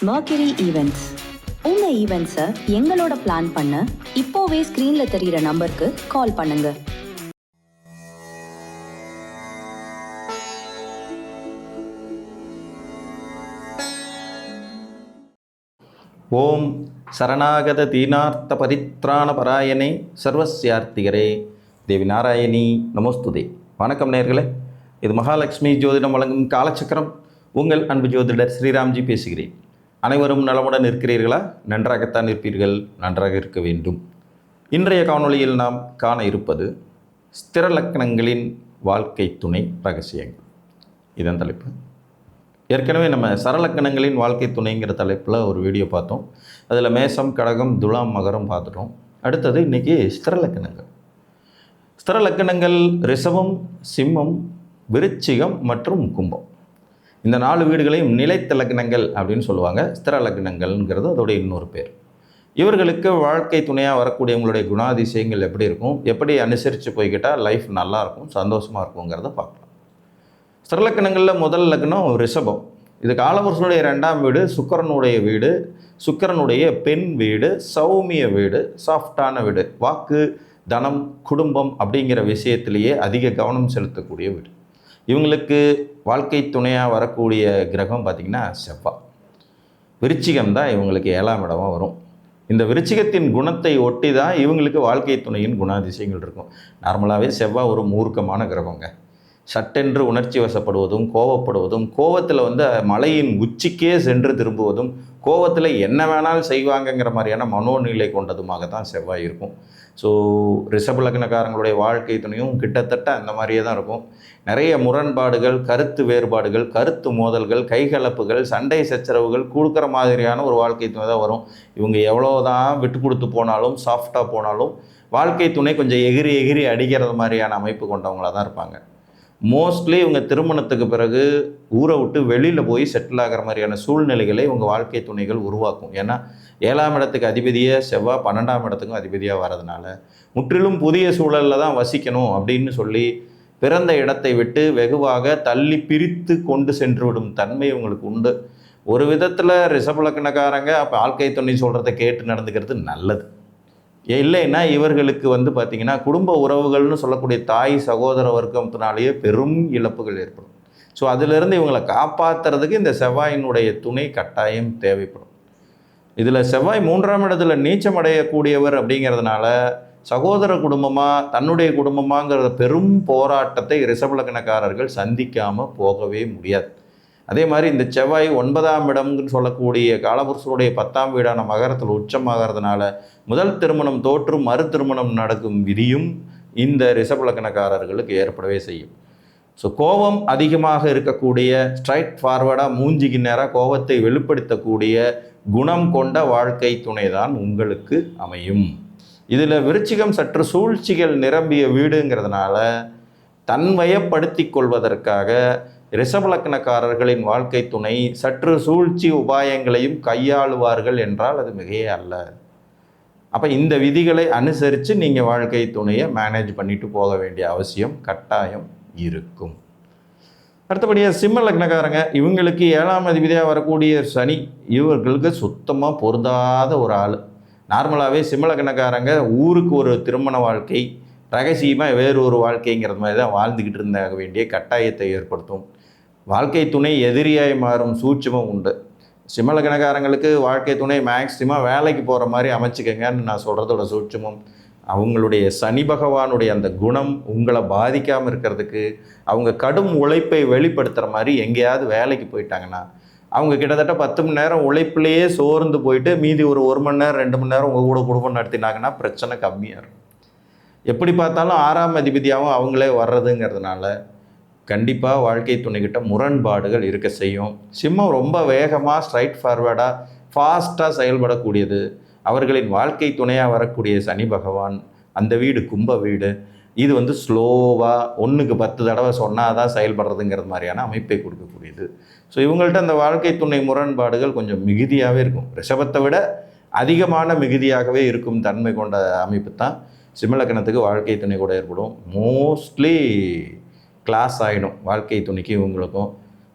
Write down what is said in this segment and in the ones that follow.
Mercury Events. உங்க ஈவெண்ட்ஸை எங்களோட plan பண்ண இப்போவே ஸ்க்ரீன்ல தெரியிற நம்பருக்கு கால் பண்ணுங்க. ஓம் சரணாகத தீனார்த்த பரித்ராண பராயணே சர்வஸ்யார்த்திகரே தேவி நாராயணி நமோஸ்துதே. வணக்கம் நேயர்களே, இது மகாலட்சுமி ஜோதிடம் வழங்கும் காலச்சக்கரம். உங்கள் அன்பு ஜோதிடர் ஸ்ரீராம்ஜி பேசுகிறேன். அனைவரும் நலமுடன் இருக்கிறீர்களா? நன்றாகத்தான் இருப்பீர்கள், நன்றாக இருக்க வேண்டும். இன்றைய காணொளியில் நாம் காண இருப்பது ஸ்திர லக்னங்களின் வாழ்க்கை துணை ரகசியங்கள். இதன் தலைப்பு. ஏற்கனவே நம்ம சரலக்கணங்களின் வாழ்க்கை துணைங்கிற தலைப்பில் ஒரு வீடியோ பார்த்தோம். அதில் மேசம், கடகம், துலாம், மகரம் பார்த்துட்டோம். அடுத்தது இன்றைக்கி ஸ்திரலக்கணங்கள். ஸ்திரலக்கணங்கள் ரிஷபம், சிம்மம், விருச்சிகம் மற்றும் கும்பம். இந்த 4 வீடுகளையும் நிலைத்த லக்னங்கள் அப்படின்னு சொல்லுவாங்க. ஸ்திர லக்னங்கள்ங்கிறது அதோடைய இன்னொரு பேர். இவர்களுக்கு வாழ்க்கை துணையாக வரக்கூடியவங்களுடைய குணாதிசயங்கள் எப்படி இருக்கும், எப்படி அனுசரித்து போய்கிட்டால் லைஃப் நல்லாயிருக்கும், சந்தோஷமாக இருக்குங்கிறத பார்க்கலாம். ஸ்திரலக்கணங்களில் முதல் லக்னம் ரிஷபம். இது காலபுருஷனுடைய 2ஆம் வீடு, சுக்கிரனுடைய வீடு, சுக்கிரனுடைய பெண் வீடு, சௌமிய வீடு, சாஃப்டான வீடு, வாக்கு, தனம், குடும்பம் அப்படிங்கிற விஷயத்திலேயே அதிக கவனம் செலுத்தக்கூடிய வீடு. இவங்களுக்கு வாழ்க்கை துணையாக வரக்கூடிய கிரகம் பார்த்திங்கன்னா செவ்வாய். விருச்சிகம் தான் இவங்களுக்கு 7ஆம் இடமாக வரும். இந்த விருச்சிகத்தின் குணத்தை ஒட்டி தான் இவங்களுக்கு வாழ்க்கை துணையின் குணாதிசயங்கள் இருக்கும். நார்மலாகவே செவ்வாய் ஒரு மூர்க்கமான கிரகங்க. சட்டென்று உணர்ச்சி வசப்படுவதும், கோவப்படுவதும், கோவத்தில் மலையின் உச்சிக்கே சென்று திரும்புவதும், கோவத்தில் என்ன வேணாலும் செய்வாங்கங்கிற மாதிரியான மனோநிலை கொண்டதுமாக தான் செவ்வாய் இருக்கும். ஸோ ரிஷப லக்னக்காரங்களுடைய வாழ்க்கை துணையும் கிட்டத்தட்ட அந்த மாதிரியே தான் இருக்கும். நிறைய முரண்பாடுகள், கருத்து வேறுபாடுகள், கருத்து மோதல்கள், கைகலப்புகள், சண்டை சச்சரவுகள் கொடுக்குற மாதிரியான ஒரு வாழ்க்கை துணை தான் வரும். இவங்க எவ்வளோ தான் விட்டு கொடுத்து போனாலும், சாஃப்டாக போனாலும், வாழ்க்கை துணை கொஞ்சம் எகிரி எகிரி அடிக்கிறது மாதிரியான அமைப்பு கொண்டவங்களாக தான் இருப்பாங்க. மோஸ்ட்லி இவங்க திருமணத்துக்கு பிறகு ஊரை விட்டு வெளியில் போய் செட்டில் ஆகிற மாதிரியான சூழ்நிலைகளை இவங்க வாழ்க்கை துணைகள் உருவாக்கும். ஏன்னா 7ஆம் இடத்துக்கு அதிபதியாக செவ்வாய், 12ஆம் இடத்துக்கும் அதிபதியாக வர்றதுனால முற்றிலும் புதிய சூழலில் தான் வசிக்கணும் அப்படின்னு சொல்லி பிறந்த இடத்தை விட்டு வெகுவாக தள்ளி பிரித்து கொண்டு சென்று விடும் தன்மை இவங்களுக்கு உண்டு. ஒரு விதத்தில் ரிஷப லக்னக்காரங்க அப்போ வாழ்க்கை துணை சொல்கிறத கேட்டு நடந்துக்கிறது நல்லது. இல்லைன்னா இவர்களுக்கு பார்த்திங்கன்னா குடும்ப உறவுகள்னு சொல்லக்கூடிய தாய் சகோதர வர்க்கத்தினாலேயே பெரும் இழப்புகள் ஏற்படும். ஸோ அதிலிருந்து இவங்களை காப்பாற்றுறதுக்கு இந்த செவ்வாயினுடைய துணை கட்டாயம் தேவைப்படும். இதில் செவ்வாய் 3ஆம் இடத்துல நீச்சம் அடையக்கூடியவர் அப்படிங்கிறதுனால சகோதர குடும்பமாக தன்னுடைய குடும்பமாங்கிற பெரும் போராட்டத்தை ரிஷப லக்னக்காரர்கள் சந்திக்காமல் போகவே முடியாது. அதே மாதிரி இந்த செவ்வாய் 9ஆம் இடம்னு சொல்லக்கூடிய காலபுருஷனுடைய 10ஆம் வீடான மகரத்தில் உச்சமாகிறதுனால முதல் திருமணம் தோற்று மறு திருமணம் நடக்கும் விதியும் இந்த ரிஷப லக்னக்காரர்களுக்கு ஏற்படவே செய்யும். ஸோ கோபம் அதிகமாக இருக்கக்கூடிய, ஸ்ட்ரைட் ஃபார்வர்டாக மூஞ்சிக்கு நேராக கோபத்தை வெளிப்படுத்தக்கூடிய குணம் கொண்ட வாழ்க்கை துணை தான் உங்களுக்கு அமையும். இதில் விருச்சிகம் சற்று சூழ்ச்சிகள் நிரம்பிய வீடுங்கிறதுனால தன்வயப்படுத்தி கொள்வதற்காக ரிஷப லக்னக்காரர்களின் வாழ்க்கை துணை சற்று சூழ்ச்சி உபாயங்களையும் கையாளுவார்கள் என்றால் அது மிகையே அல்ல. அப்போ இந்த விதிகளை அனுசரித்து நீங்கள் வாழ்க்கை துணையை மேனேஜ் பண்ணிட்டு போக வேண்டிய அவசியம் கட்டாயம் இருக்கும். அடுத்தபடியாக சிம்ம லக்னக்காரங்க, இவங்களுக்கு 7ஆம் அதிபதியாக வரக்கூடிய சனி இவர்களுக்கு சுத்தமாக பொருந்தாத ஒரு ஆள். நார்மலாகவே சிம்ம லக்னக்காரங்க ஊருக்கு ஒரு திருமண வாழ்க்கை, ரகசியமாக வேறு ஒரு வாழ்க்கைங்கிறது மாதிரி தான் வாழ்ந்துக்கிட்டு இருந்தாக வேண்டிய கட்டாயத்தை ஏற்படுத்தும். வாழ்க்கை துணை எதிரியாய் மாறும் சூட்சமும் உண்டு. சிம்ம லக்னக்காரங்களுக்கு வாழ்க்கை துணை மேக்சிமம் வேலைக்கு போகிற மாதிரி அமைச்சிக்கங்கன்னு நான் சொல்கிறதோட சூட்சமும், அவங்களுடைய சனி பகவானுடைய அந்த குணம் உங்களை பாதிக்காமல் இருக்கிறதுக்கு அவங்க கடும் உழைப்பை வெளிப்படுத்துகிற மாதிரி எங்கேயாவது வேலைக்கு போயிட்டாங்கன்னா அவங்க கிட்டத்தட்ட 10 மணி நேரம் உழைப்புலேயே சோர்ந்து போயிட்டு மீதி ஒரு 1 மணி நேரம் 2 மணி நேரம் உங்கள் கூட குடும்பம் நடத்தினாங்கன்னா பிரச்சனை கம்மியாக இருக்கும். எப்படி பார்த்தாலும் 6ஆம் அதிபதியாகவும் அவங்களே வர்றதுங்கிறதுனால கண்டிப்பாக வாழ்க்கை துணைக்கிட்ட முரண்பாடுகள் இருக்க செய்யும். சிம்மம் ரொம்ப வேகமாக ஸ்ட்ரைட் ஃபார்வர்டாக ஃபாஸ்ட்டாக செயல்படக்கூடியது. அவர்களின் வாழ்க்கை துணையாக வரக்கூடிய சனி பகவான் அந்த வீடு கும்ப வீடு. இது ஸ்லோவாக 1க்கு 10 தடவை சொன்னால் தான் செயல்படுறதுங்கிறது மாதிரியான அமைப்பை கொடுக்கக்கூடியது. ஸோ இவங்கள்ட்ட அந்த வாழ்க்கை துணை முரண்பாடுகள் கொஞ்சம் மிகுதியாகவே இருக்கும். ரிஷபத்தை விட அதிகமான மிகுதியாகவே இருக்கும் தன்மை கொண்ட அமைப்பு தான் சிம்ம லக்னத்துக்கு வாழ்க்கை துணை கூட ஏற்படும். மோஸ்ட்லி கிளாஸ் ஆகிடும் வாழ்க்கை துணைக்கு இவங்களுக்கும்.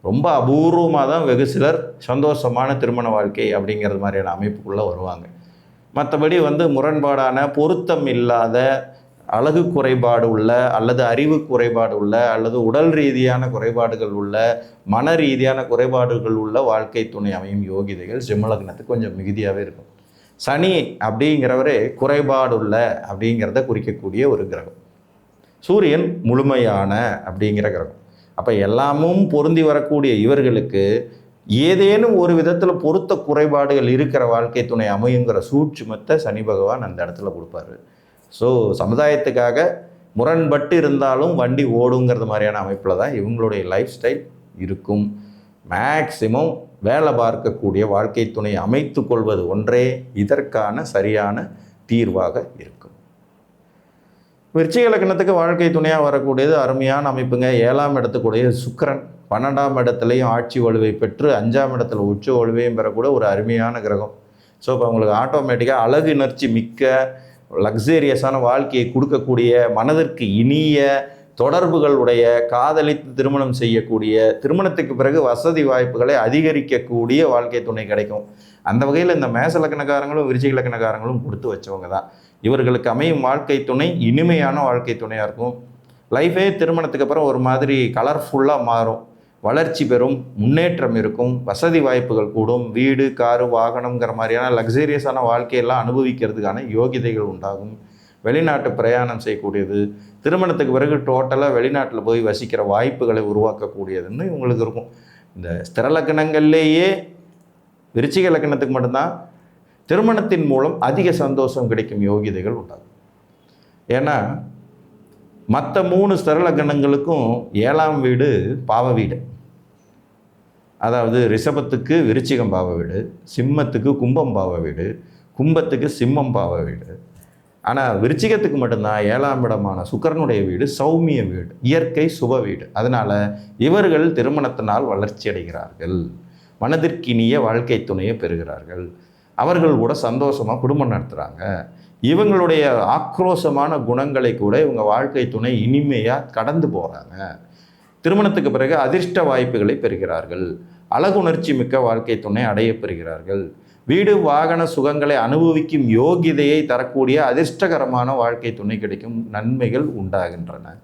ரொம்ப அபூர்வமாக தான் வெகு சிலர் சந்தோஷமான திருமண வாழ்க்கை அப்படிங்கிறது மாதிரியான அமைப்புக்குள்ளே வருவாங்க. மற்றபடி முரண்பாடான, பொருத்தம் இல்லாத, அழகு குறைபாடு உள்ள அல்லது அறிவு குறைபாடு உள்ள அல்லது உடல் ரீதியான குறைபாடுகள் உள்ள, மன ரீதியான குறைபாடுகள் உள்ள வாழ்க்கை துணை அமையும் யோகிதைகள் சிம்மலக்னத்துக்கு கொஞ்சம் மிகுதியாகவே இருக்கும். சனி அப்படிங்கிறவரே குறைபாடுள்ள அப்படிங்கிறத குறிக்கக்கூடிய ஒரு கிரகம். சூரியன் முழுமையான அப்படிங்கிற கிரகம். அப்போ எல்லாமும் பொருந்தி வரக்கூடிய இவர்களுக்கு ஏதேனும் ஒரு விதத்தில் பொருத்த குறைபாடுகள் இருக்கிற வாழ்க்கை துணை அமையுங்கிற சூட்சுமத்தை சனி பகவான் அந்த இடத்துல கொடுப்பாரு. ஸோ சமுதாயத்துக்காக முரண்பட்டு இருந்தாலும் வண்டி ஓடுங்கிறது மாதிரியான அமைப்பில் தான் இவங்களுடைய லைஃப் ஸ்டைல் இருக்கும். மேக்சிமம் வேலை பார்க்கக்கூடிய வாழ்க்கை துணை அமைத்து கொள்வது ஒன்றே இதற்கான சரியான தீர்வாக இருக்கும். விருச்சிக லக்னத்துக்கு வாழ்க்கை துணையாக வரக்கூடியது அருமையான அமைப்புங்க. 7ஆம் இடத்துக்குடைய சுக்கிரன் 12ஆம் இடத்துலையும் ஆட்சி வலுவை பெற்று 5ஆம் இடத்துல உச்ச வலுவையும் பெறக்கூடிய ஒரு அருமையான கிரகம். ஸோ இப்போ அவங்களுக்கு ஆட்டோமேட்டிக்காக அழகுணர்ச்சி மிக்க லக்ஸேரியஸான வாழ்க்கையை கொடுக்கக்கூடிய, மனதிற்கு இனிய தொடர்புகளுடைய, காதலித்து திருமணம் செய்யக்கூடிய, திருமணத்துக்கு பிறகு வசதி வாய்ப்புகளை அதிகரிக்கக்கூடிய வாழ்க்கை துணை கிடைக்கும். அந்த வகையில் இந்த மேச லக்னக்காரங்களும் விருச்சிக லக்னக்காரங்களும் கொடுத்து வச்சவங்க தான். இவர்களுக்கு அமையும் வாழ்க்கை துணை இனிமையான வாழ்க்கை துணையாக இருக்கும். லைஃபே திருமணத்துக்கு அப்புறம் ஒரு மாதிரி கலர்ஃபுல்லாக மாறும், வளர்ச்சி பெறும், முன்னேற்றம் இருக்கும், வசதி வாய்ப்புகள் கூடும், வீடு, காரு, வாகனங்கிற மாதிரியான லக்ஸரியஸான வாழ்க்கையெல்லாம் அனுபவிக்கிறதுக்கான யோகிதைகள் உண்டாகும். வெளிநாட்டு பிரயாணம் செய்யக்கூடியது, திருமணத்துக்கு பிறகு டோட்டலாக வெளிநாட்டில் போய் வசிக்கிற வாய்ப்புகளை உருவாக்கக்கூடியதுன்னு இவங்களுக்கு இருக்கும். இந்த ஸ்திர லக்னங்கள்லேயே விருச்சிக லக்னத்துக்கு மட்டும்தான் திருமணத்தின் மூலம் அதிக சந்தோஷம் கிடைக்கும் யோகிதைகள் உண்டாகும். ஏன்னா மற்ற 3 ஸ்திர லக்னங்களுக்கும் 7ஆம் வீடு பாவ வீடு. அதாவது ரிஷபத்துக்கு விருச்சிகம் பாவ வீடு, சிம்மத்துக்கு கும்பம் பாவ வீடு, கும்பத்துக்கு சிம்மம் பாவ வீடு. ஆனால் விருச்சிகத்துக்கு மட்டும்தான் 7ஆம் இடமான சுக்கிரனுடைய வீடு சௌமிய வீடு, இயற்கை சுப வீடு. அதனால் இவர்கள் திருமணத்தினால் வளர்ச்சி அடைகிறார்கள், மனதிற்கினிய வாழ்க்கை துணையை பெறுகிறார்கள், அவர்கள் கூட சந்தோஷமாக குடும்பம் நடத்துகிறாங்க. இவங்களுடைய ஆக்ரோஷமான குணங்களை கூட இவங்க வாழ்க்கை துணை இனிமையாக கடந்து போகிறாங்க. திருமணத்துக்கு பிறகு அதிர்ஷ்ட வாய்ப்புகளை பெறுகிறார்கள், அழகுணர்ச்சி மிக்க வாழ்க்கை துணை அடைய பெறுகிறார்கள், வீடு வாகன சுகங்களை அனுபவிக்கும் யோகிதையை தரக்கூடிய அதிர்ஷ்டகரமான வாழ்க்கை துணை கிடைக்கும், நன்மைகள் உண்டாகின்றன.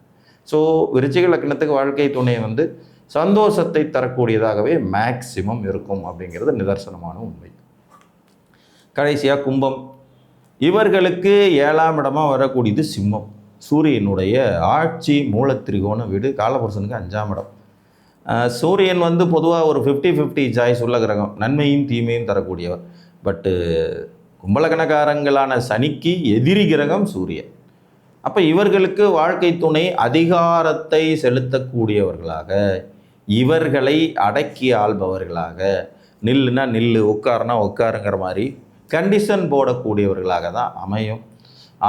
ஸோ விருச்சிக லக்னத்துக்கு வாழ்க்கை துணை சந்தோஷத்தை தரக்கூடியதாகவே மேக்சிமம் இருக்கும் அப்படிங்கிறது நிதர்சனமான உண்மை. கடைசியாக கும்பம். இவர்களுக்கு 7ஆம் இடமாக வரக்கூடியது சிம்மம். சூரியனுடைய ஆட்சி மூலத்திரிகோண வீடு, காலபுருஷனுக்கு 5ஆம் இடம். சூரியன் பொதுவாக ஒரு 50-50 சாய்ஸ் உள்ள கிரகம், நன்மையும் தீமையும் தரக்கூடியவர். பட்டு கும்பலக்கணக்காரங்களான சனிக்கு எதிரி கிரகம் சூரியன். அப்போ இவர்களுக்கு வாழ்க்கை துணை அதிகாரத்தை செலுத்தக்கூடியவர்களாக, இவர்களை அடக்கி ஆள்பவர்களாக, நில்லுனா நில்லு, உட்காருனா உட்காருங்கிற மாதிரி கண்டிஷன் போடக்கூடியவர்களாக தான் அமையும்.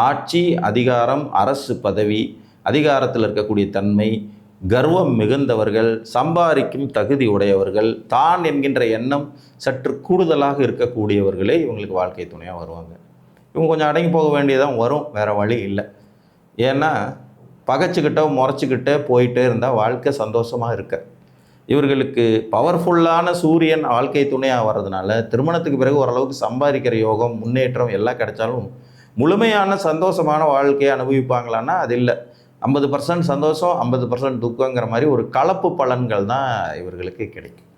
ஆட்சி, அதிகாரம், அரசு பதவி, அதிகாரத்தில் இருக்கக்கூடிய தன்மை, கர்வம் மிகுந்தவர்கள், சம்பாதிக்கும் தகுதி உடையவர்கள், தான் என்கின்ற எண்ணம் சற்று கூடுதலாக இருக்கக்கூடியவர்களே இவங்களுக்கு வாழ்க்கை துணையாக வருவாங்க. இவங்க கொஞ்சம் அடங்கி போக வேண்டியதான் வரும், வேறு வழி இல்லை. ஏன்னா பகைச்சிக்கிட்டோ முறைச்சிக்கிட்டே போயிட்டே இருந்தால் வாழ்க்கை சந்தோஷமாக இருக்க. இவர்களுக்கு பவர்ஃபுல்லான சூரியன் வாழ்க்கை துணையாக வர்றதுனால திருமணத்துக்கு பிறகு ஓரளவுக்கு சம்பாதிக்கிற யோகம், முன்னேற்றம் எல்லாம் கிடைச்சாலும் முழுமையான சந்தோஷமான வாழ்க்கையை அனுபவிப்பாங்களான்னா அது இல்லை. 50% சந்தோஷம், 50% துக்கங்கிற மாதிரி ஒரு கலப்பு பலன்கள் தான் இவர்களுக்கு கிடைக்கும்.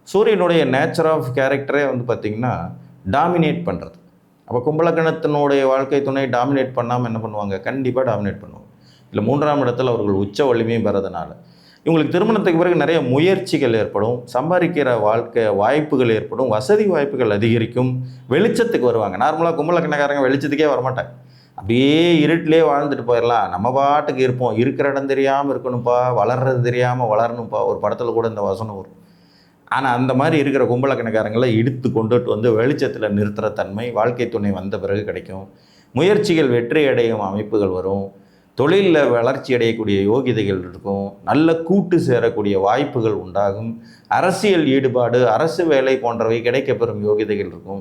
சூரியனுடைய நேச்சர் ஆஃப் கேரக்டரே பார்த்திங்கன்னா டாமினேட் பண்ணுறது. அப்போ கும்பலக்கணத்தினுடைய வாழ்க்கை துணை டாமினேட் பண்ணாமல் என்ன பண்ணுவாங்க? கண்டிப்பாக டாமினேட் பண்ணுவாங்க. இல்லை 3ஆம் இடத்துல அவர்கள் உச்ச வலிமையும் பெறதுனால இவங்களுக்கு திருமணத்துக்கு பிறகு நிறைய முயற்சிகள் ஏற்படும், சம்பாதிக்கிற வாழ்க்கை வாய்ப்புகள் ஏற்படும், வசதி வாய்ப்புகள் அதிகரிக்கும், வெளிச்சத்துக்கு வருவாங்க. நார்மலாக கும்பலக்கணக்காரங்க வெளிச்சத்துக்கே வரமாட்டாங்க, அப்படியே இருட்டிலே வாழ்ந்துட்டு போயிடலாம், நம்ம பாட்டுக்கு இருப்போம், இருக்கிற இடம் தெரியாமல் இருக்கணும்ப்பா, வளர்றது தெரியாமல் வளரணும்ப்பா, ஒரு படத்தில் கூட இந்த வசனம் வரும். ஆனால் அந்த மாதிரி இருக்கிற கும்பலக்கணக்காரங்களை இழுத்து கொண்டுட்டு வெளிச்சத்தில் நிறுத்துகிற தன்மை வாழ்க்கை துணை வந்த பிறகு கிடைக்கும். முயற்சிகள் வெற்றி அடையும் அமைப்புகள் வரும், தொழிலில் வளர்ச்சி அடையக்கூடிய யோகிதைகள் இருக்கும், நல்ல கூட்டு சேரக்கூடிய வாய்ப்புகள் உண்டாகும், அரசியல் ஈடுபாடு, அரசு வேலை போன்றவை கிடைக்கப்பெறும் யோகிதைகள் இருக்கும்.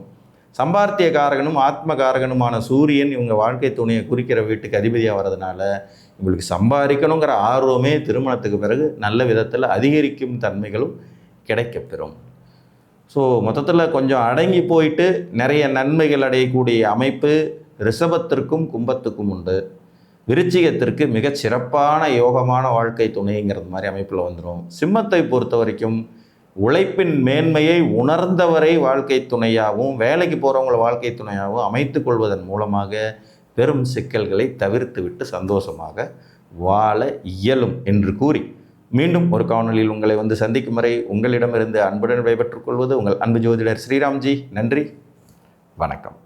சம்பாத்திய காரகனும் ஆத்ம காரகனுமான சூரியன் இவங்க வாழ்க்கை துணையை குறிக்கிற வீட்டுக்கு அதிபதியாக வர்றதுனால இவங்களுக்கு சம்பாதிக்கணுங்கிற ஆர்வமே திருமணத்துக்கு பிறகு நல்ல விதத்தில் அதிகரிக்கும் தன்மைகளும் கிடைக்கப்பெறும். ஸோ மொத்தத்தில் கொஞ்சம் அடங்கி போயிட்டு நிறைய நன்மைகள் அடையக்கூடிய அமைப்பு ரிஷபத்திற்கும் கும்பத்துக்கும் உண்டு. விருச்சிகத்திற்கு மிகச் சிறப்பான யோகமான வாழ்க்கை துணைங்கிறது மாதிரி அமைப்பில் வந்துடும். சிம்மத்தை பொறுத்த வரைக்கும் உழைப்பின் மேன்மையை உணர்ந்தவரை வாழ்க்கை துணையாகவும் வேலைக்கு போகிறவங்கள வாழ்க்கை துணையாகவும் அமைத்து கொள்வதன் மூலமாக பெரும் சிக்கல்களை தவிர்த்து விட்டு சந்தோஷமாக வாழ இயலும் என்று கூறி மீண்டும் ஒரு காணொலியில் உங்களை வந்து சந்திக்கும் வரை உங்களிடமிருந்து அன்புடன் விடைபெற்றுக் கொள்வது உங்கள் அன்பு ஜோதிடர் ஸ்ரீராம்ஜி. நன்றி, வணக்கம்.